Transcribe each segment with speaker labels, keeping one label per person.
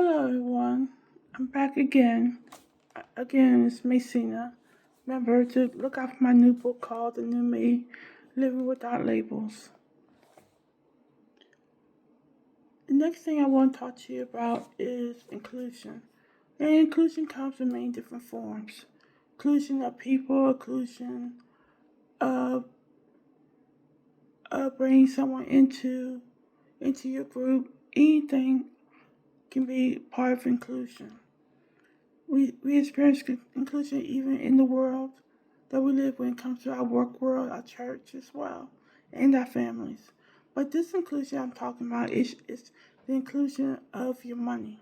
Speaker 1: Hello everyone, I'm back again. Again, it's Messina. Remember to look out for my new book called The New Me, Living Without Labels. The next thing I want to talk to you about is inclusion. And inclusion comes in many different forms. Inclusion of people, inclusion of bringing someone into your group. Anything can be part of inclusion. We experience inclusion even in the world that we live when it comes to our work world, our church as well, and our families. But this inclusion I'm talking about is the inclusion of your money.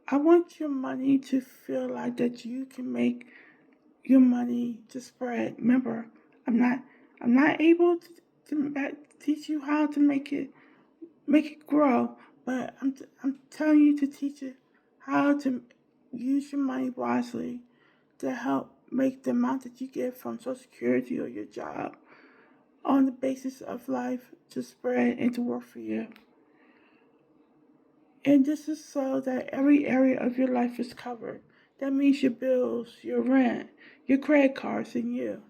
Speaker 1: I want your money to feel like that you can make your money to spread. Remember, I'm not able to teach you how to make it grow, but I'm telling you to teach you how to use your money wisely to help make the amount that you get from Social Security or your job on the basis of life to spread and to work for you. And this is so that every area of your life is covered. That means your bills, your rent, your credit cards, and you.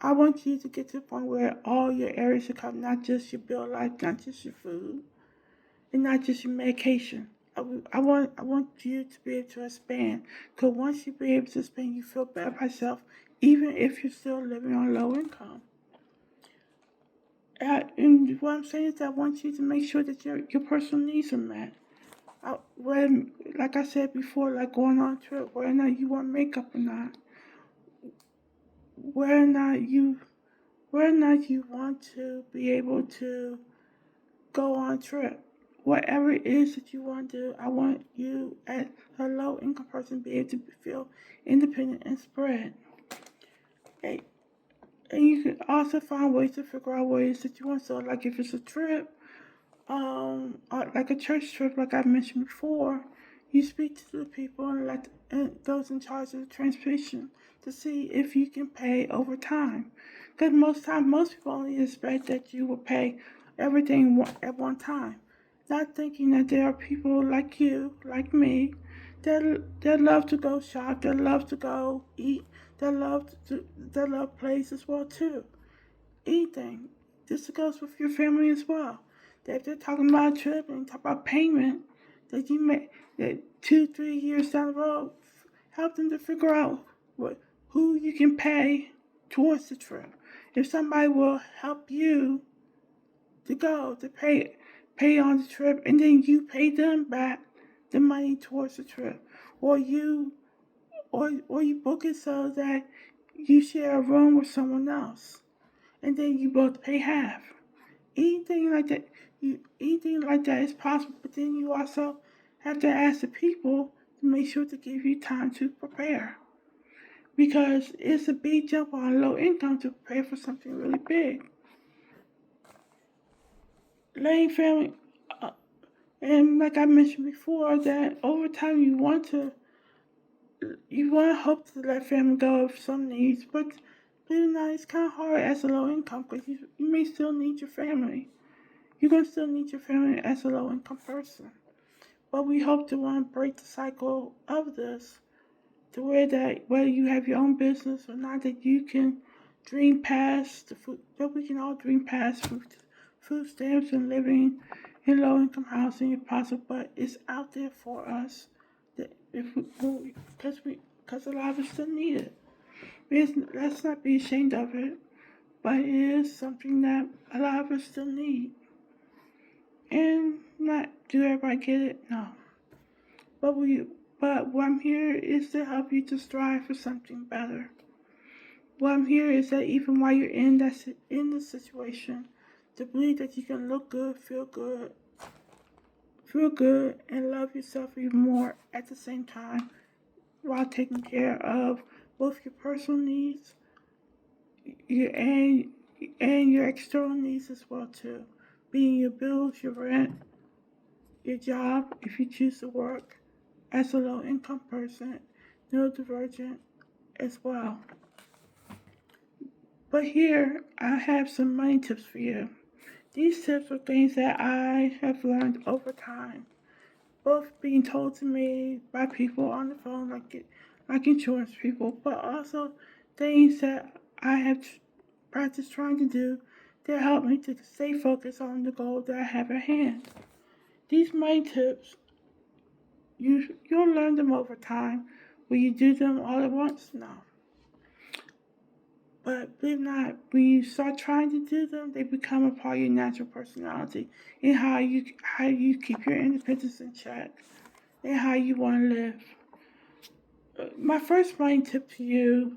Speaker 1: I want you to get to the point where all your areas are covered, not just your bill life, not just your food, and not just your medication. I want you to be able to expand. Because once you be able to expand, you feel better about yourself, even if you're still living on low income. And what I'm saying is that I want you to make sure that your personal needs are met. Like I said before, like going on a trip, whether or not you want makeup or not, whether or not you want to be able to go on a trip. Whatever it is that you want to do, I want you as a low income person to be able to feel independent and spread. And, and you can also find ways to figure out ways that you want. So like if it's a trip, like a church trip like I mentioned before, you speak to the people and those in charge of the transportation to see if you can pay over time. Because most people only expect that you will pay everything at one time. Not thinking that there are people like you, like me, that love to go shop, that love to go eat, that love plays as well too. Anything. This goes with your family as well. That if they're talking about a trip and talk about payment, that you make that 2-3 years down the road, help them to figure out who you can pay towards the trip. If somebody will help you to go to pay on the trip, and then you pay them back the money towards the trip, or you book it so that you share a room with someone else, and then you both pay half. Anything like that, anything like that is possible. But then you also have to ask the people to make sure to give you time to prepare, because it's a big jump on low income to prepare for something really big. Letting family, and like I mentioned before, that over time you want to hope to let family go of some needs, but believe it or not, it's kind of hard as a low income because you may still need your family. You're going to still need your family as a low income person. But we hope to want to break the cycle of this to whether you have your own business or not, that you can dream past the food, that we can all dream past food stamps and living in low income housing if possible. But it's out there for us that because a lot of us still need it. Let's not be ashamed of it, but it is something that a lot of us still need. And not do everybody get it? No. But what I'm here is to help you to strive for something better. What I'm here is that even while you're in the situation, to believe that you can look good, and love yourself even more at the same time, while taking care of both your personal needs, your and your external needs as well too, being your bills, your rent, your job if you choose to work as a low income person, neurodivergent as well. But here I have some money tips for you. These tips are things that I have learned over time. both being told to me by people on the phone, like insurance people, but also things that I have practiced trying to do that help me to stay focused on the goal that I have at hand. These main tips, you'll learn them over time. Will you do them all at once? No. But believe it or not, when you start trying to do them, they become a part of your natural personality and how you keep your independence in check and how you want to live. My first main tip to you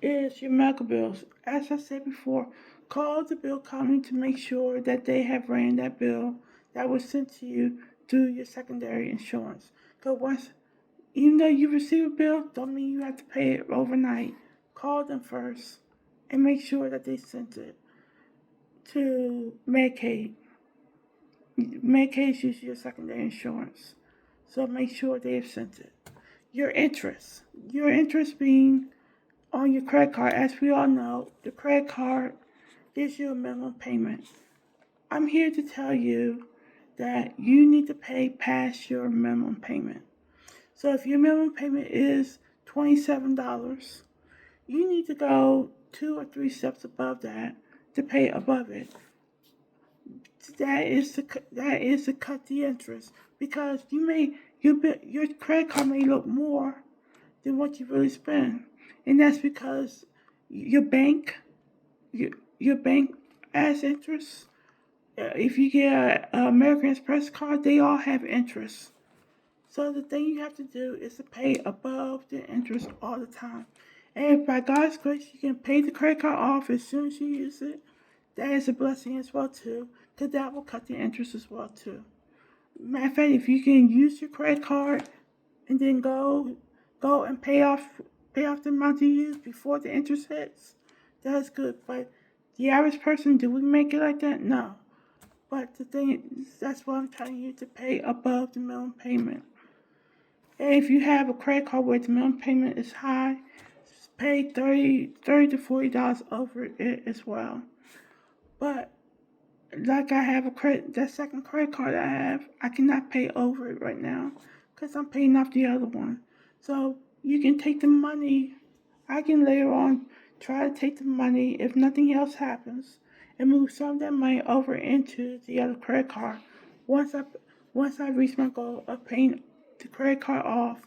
Speaker 1: is your medical bills. As I said before, call the bill company to make sure that they have ran that bill that was sent to you through your secondary insurance. Because even though you receive a bill, don't mean you have to pay it overnight. Call them first and make sure that they sent it to Medicaid. Medicaid is usually your secondary insurance, so make sure they have sent it. Your interest being on your credit card. As we all know, the credit card gives you a minimum payment. I'm here to tell you that you need to pay past your minimum payment. So if your minimum payment is $27, you need to go 2 or 3 steps above that to pay above it. That is to cut the interest, because your credit card may look more than what you really spend, and that's because your bank your bank has interest. If you get an American Express card, they all have interest. So the thing you have to do is to pay above the interest all the time. And if by God's grace you can pay the credit card off as soon as you use it, that is a blessing as well too, because that will cut the interest as well too. Matter of fact, if you can use your credit card and then go and pay off the amount you use before the interest hits, that's good. But the average person, do we make it like that? No. But the thing is, that's why I'm telling you to pay above the minimum payment. And if you have a credit card where the minimum payment is high, pay $30 to $40 over it as well. But like I have that second credit card I have, I cannot pay over it right now because I'm paying off the other one. So you can take the money. I can later on try to take the money if nothing else happens and move some of that money over into the other credit card once I reach my goal of paying the credit card off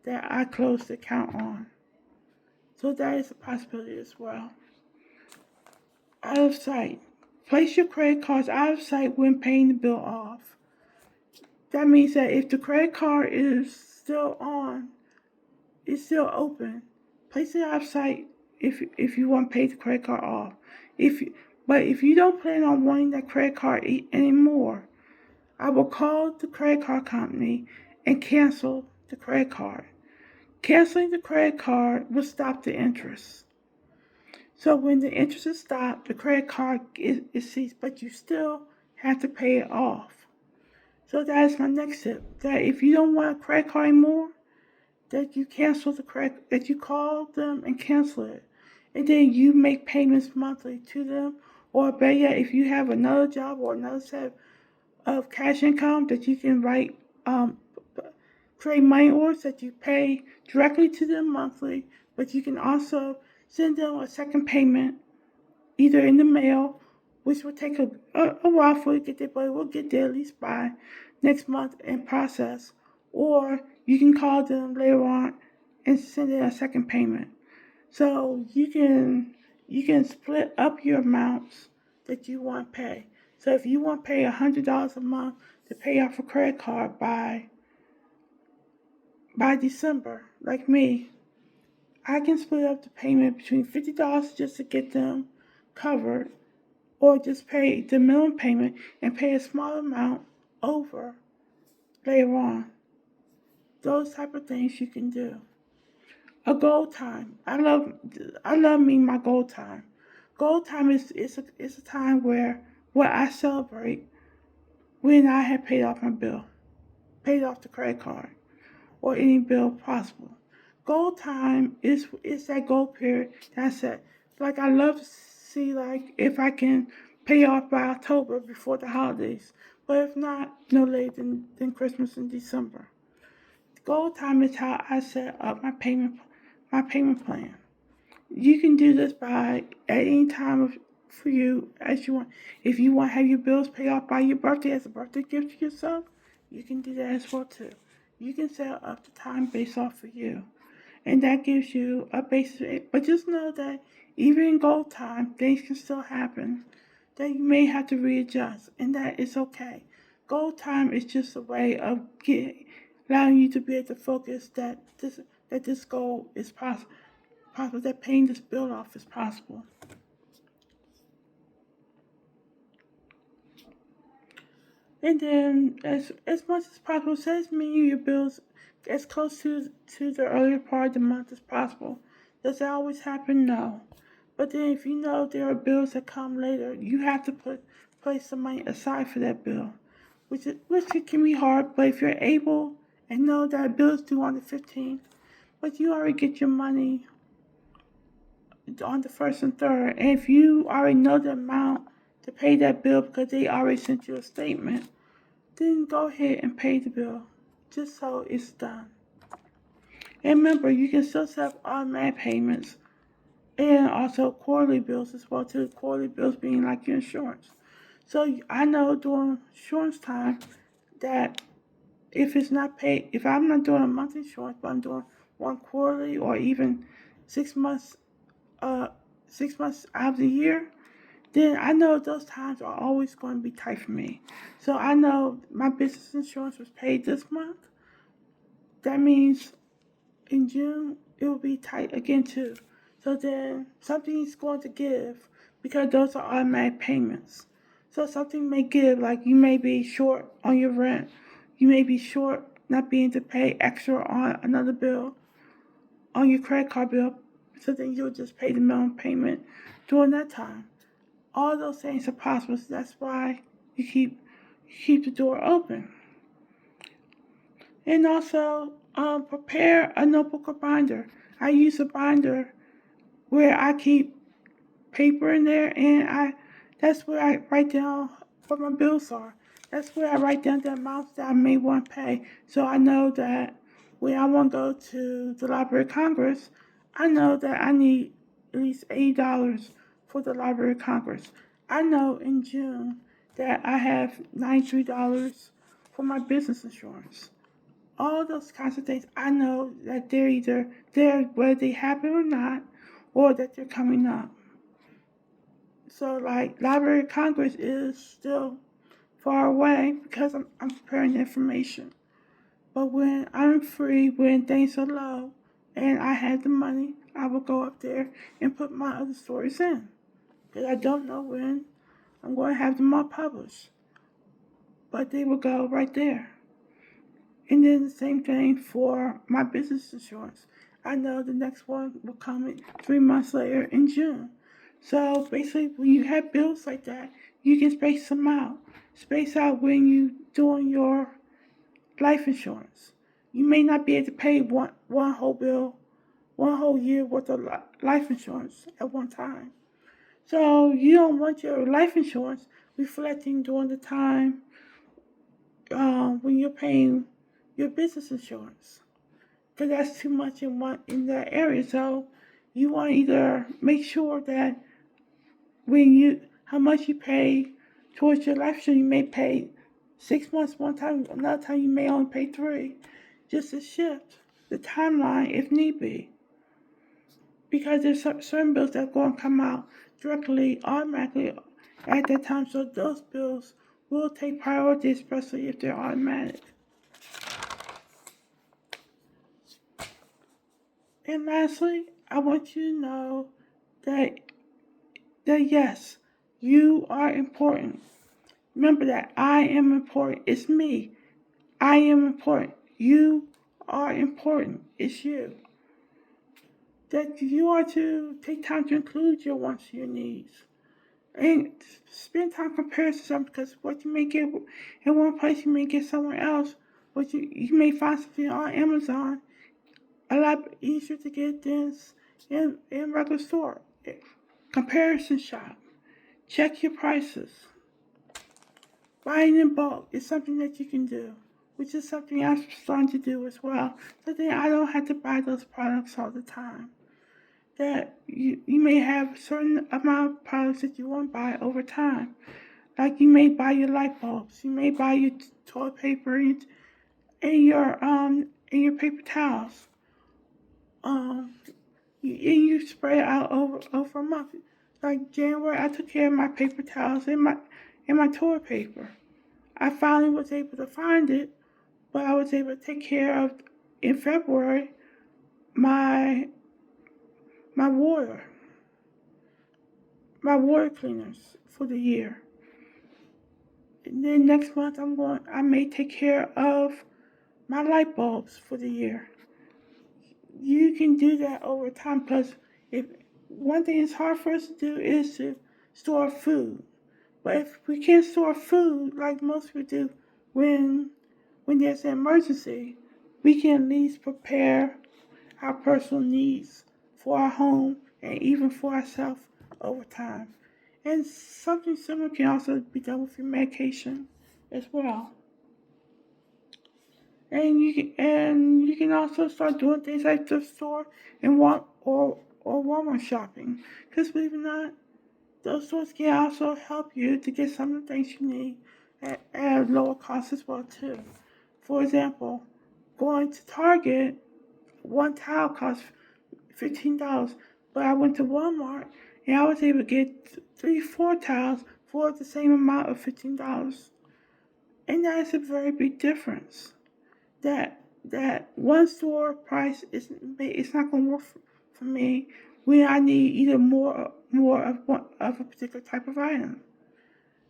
Speaker 1: that I closed the account on. So that is a possibility as well. Out of sight. Place your credit cards out of sight when paying the bill off. That means that if the credit card is still on, it's still open, place it out of sight if you want to pay the credit card off. But if you don't plan on wanting that credit card anymore, I will call the credit card company and cancel the credit card. Canceling the credit card will stop the interest. So when the interest is stopped, the credit card is ceased, but you still have to pay it off. So that is my next tip. That if you don't want a credit card anymore, that you that you call them and cancel it. And then you make payments monthly to them. Or better yet, if you have another job or another set of cash income that you can create money orders that you pay directly to them monthly, but you can also send them a second payment either in the mail, which will take a while for it to get there, but it will get there at least by next month and process. Or you can call them later on and send in a second payment. So you can split up your amounts that you want to pay. So if you want to pay $100 a month to pay off a credit card by December, like me, I can split up the payment between $50 just to get them covered, or just pay the minimum payment and pay a small amount over later on. Those type of things you can do. A goal time. I love me my goal time. Goal time is a time where I celebrate when I have paid off my bill, paid off the credit card, or any bill possible. Goal time is that goal period that I set. Like I love to see if I can pay off by October before the holidays. but if not, no later than Christmas in December. Goal time is how I set up my payment plan. You can do this by at any time for you as you want. If you want to have your bills paid off by your birthday as a birthday gift to yourself, you can do that as well too. You can set up the time based off of you, and that gives you a basis. But just know that even in goal time, things can still happen that you may have to readjust, and that is okay. Goal time is just a way of allowing you to be able to focus that this goal is possible, that paying this bill off is possible. And then, as much as possible, set as many of your bills as close to the earlier part of the month as possible. Does that always happen? No. But then, if you know there are bills that come later, you have to place some money aside for that bill, which it can be hard. But if you're able and know that a bill is due on the 15th, but you already get your money on the first and third, and if you already know the amount to pay that bill because they already sent you a statement, then go ahead and pay the bill, just so it's done. And remember, you can still set up automatic payments and also quarterly bills as well too. Quarterly bills being like your insurance. So I know during insurance time that if it's not paid, if I'm not doing a monthly insurance, but I'm doing one quarterly or even 6 months, 6 months out of the year, then I know those times are always going to be tight for me. So I know my business insurance was paid this month. That means in June it will be tight again too. So then something's going to give because those are automatic payments. So something may give, like you may be short on your rent. You may be short not being to pay extra on another bill, on your credit card bill. So then you'll just pay the minimum payment during that time. All those things are possible. So that's why you keep the door open. And also prepare a notebook or binder. I use a binder where I keep paper in there, and that's where I write down what my bills are. That's where I write down the amounts that I may want to pay. So I know that when I want to go to the Library of Congress, I know that I need at least $80 for the Library of Congress. I know in June that I have $93 for my business insurance. All those kinds of things, I know that they're either there whether they happen or not, or that they're coming up. So like Library of Congress is still far away because I'm preparing the information. But when I'm free, when things are low, and I have the money, I will go up there and put my other stories in. Because I don't know when I'm going to have them all published. But they will go right there. And then the same thing for my business insurance. I know the next one will come 3 months later in June. So basically, when you have bills like that, you can space them out. Space out when you're doing your life insurance. You may not be able to pay one whole bill, one whole year worth of life insurance at one time. So you don't want your life insurance reflecting during the time when you're paying your business insurance, because that's too much in that area. So you want to either make sure that how much you pay towards your life insurance, you may pay 6 months one time, another time you may only pay 3, just to shift the timeline if need be. Because there's certain bills that are going to come out directly, automatically at that time, so those bills will take priority, especially if they're automatic. And lastly, I want you to know that yes, you are important. Remember that I am important. It's me. I am important. You are important. It's you. That you are to take time to include your wants and your needs. And spend time comparing something, because what you may get in one place, you may get somewhere else. What you may find something on Amazon a lot easier to get than in regular store. Comparison shop. Check your prices. buying in bulk is something that you can do, which is something I'm starting to do as well. So then I don't have to buy those products all the time. That you may have a certain amount of products that you want to buy over time. Like you may buy your light bulbs, you may buy your toilet paper and your paper towels. Um, and you spread it out over a month. Like January, I took care of my paper towels and my toilet paper. I finally was able to find it, but I was able to take care of in February my my water my water cleaners for the year. And then next month I may take care of my light bulbs for the year. You can do that over time because if one thing it's hard for us to do is to store food. But if we can't store food like most people do when there's an emergency, we can at least prepare our personal needs for our home and even for ourselves over time. And something similar can also be done with your medication as well. And you can also start doing things like thrift store and or Walmart shopping. Because believe it or not, those stores can also help you to get some of the things you need at a lower cost as well too. For example, going to Target, one towel costs $15, but I went to Walmart and I was able to get 4 towels for the same amount of $15. And that is a very big difference. That one store price is it's not going to work for me when I need either more of a particular type of item.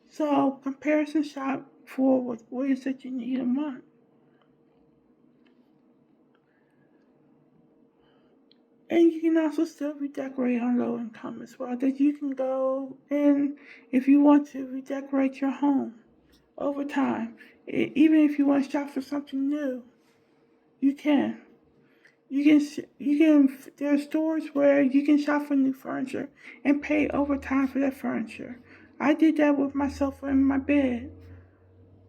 Speaker 1: So comparison shop for what is that you need a month. And you can also still redecorate on low income as well. That you can go and if you want to redecorate your home over time, even if you want to shop for something new, you can. There are stores where you can shop for new furniture and pay over time for that furniture. I did that with my sofa and my bed.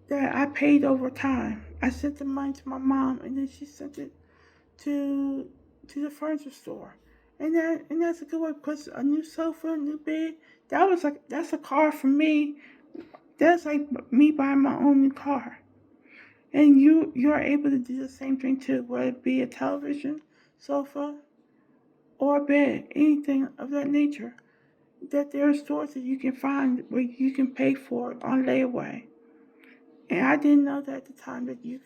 Speaker 1: That I paid over time. I sent the money to my mom, and then she sent it to the furniture store. And that's a good way because a new sofa, a new bed. That's a car for me. That's like me buying my own new car. And you're able to do the same thing too, whether it be a television, sofa, or a bed, anything of that nature. That there are stores that you can find where you can pay for it on layaway. And I didn't know that at the time that you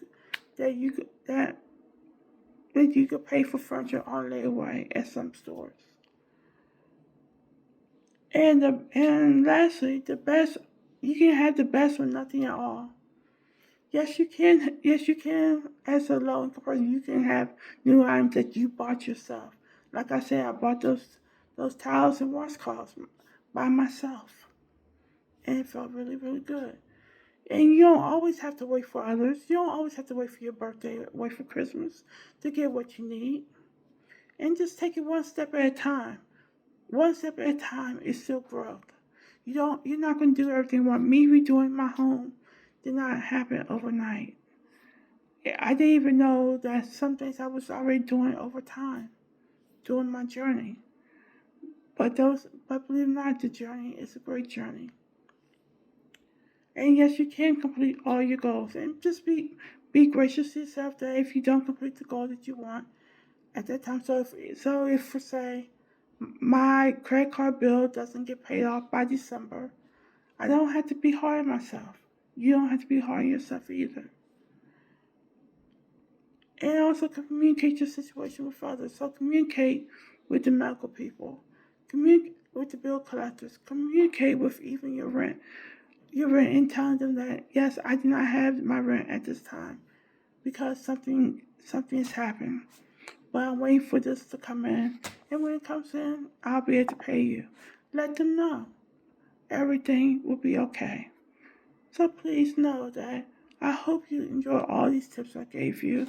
Speaker 1: could pay for furniture on layaway at some stores. And lastly, the best you can have the best with nothing at all. Yes, you can. Yes, you can. As a low income person, you can have new items that you bought yourself. Like I said, I bought those towels and washcloths by myself, and it felt really, really good. And you don't always have to wait for others. You don't always have to wait for your birthday, wait for Christmas to get what you need. And just take it one step at a time. One step at a time is still growth. You're not going to do everything. What me redoing my home did not happen overnight. I didn't even know that some things I was already doing over time, during my journey. But believe it or not, the journey is a great journey. And yes, you can complete all your goals. And just be gracious to yourself that if you don't complete the goal that you want at that time. So if for say my credit card bill doesn't get paid off by December, I don't have to be hard on myself. You don't have to be hard on yourself either. And also communicate your situation with others. So communicate with the medical people. Communicate with the bill collectors. Communicate with even your rent and telling them that yes, I do not have my rent at this time because something has happened. But I'm waiting for this to come in. And when it comes in, I'll be able to pay you. Let them know. Everything will be okay. So please know that I hope you enjoy all these tips I gave you.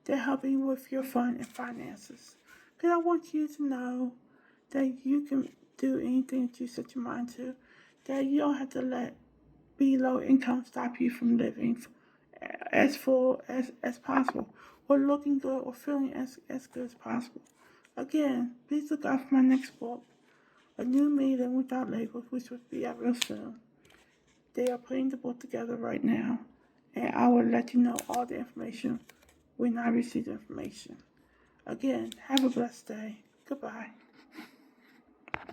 Speaker 1: They're helping you with your fun and finances. Because I want you to know that you can do anything that you set your mind to. That you don't have to let be low income stop you from living as full as possible, or looking good or feeling as good as possible. Again, please look out for my next book, A New Me Living Without Labels, which will be out real soon. They are putting the book together right now, and I will let you know all the information when I receive the information. Again, have a blessed day. Goodbye.